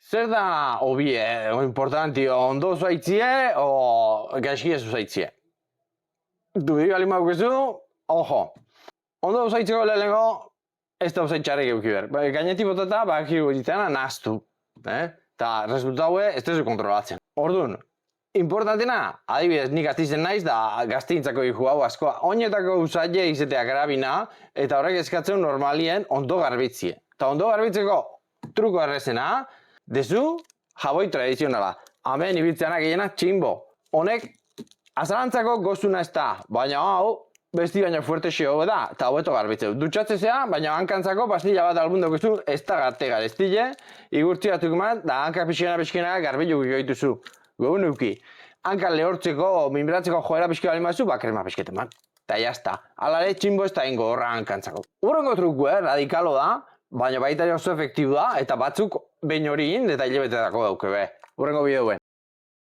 Zer da hobie, o importantio, ondo zuaitzie o gaizki ez zuaitzie? Dubi bali maukezu, ojo. Ondo zaitzeko lehenengo, ez da usaitxarrik euki ber. Gainetik botata, baki goititana nahaztu. Eta resultaue, ez tezu kontrolatzen. Orduan, importantena, adibidez, nik gaztizen naiz, da gaztintzako iku hau askoa. Oinetako usaile izetea garabina, eta horrek eskatzen normalien ondo garbitzie. Eta ondo garbitzeko truko errezena, dezu, jaboi tradizionala. Hemen ibiltzeanak gehienak tximbo. Honek, azalantzako gozuna ez da, baina hau, besti baina fuerte xeo da, eta hobeto garbitzeu. Dutxatzezea, baina hankantzako pastilla bat albundok ezu, ez da garte gareztile, igurtzi batuk eman, da hankak pixkena garbilu gehituzu. Gogun euki. Hankan lehortzeko, minberatzeko joera pixki bali mazu, krema pixketen man. Eta jazta. Alare tximbo ez da ingo horra hankantzako. Urrengo truku, radikalo da, baina baita oso efektibu da, eta batzuk behin hori eta hilebetetako dauke be. Urrengo bideoen.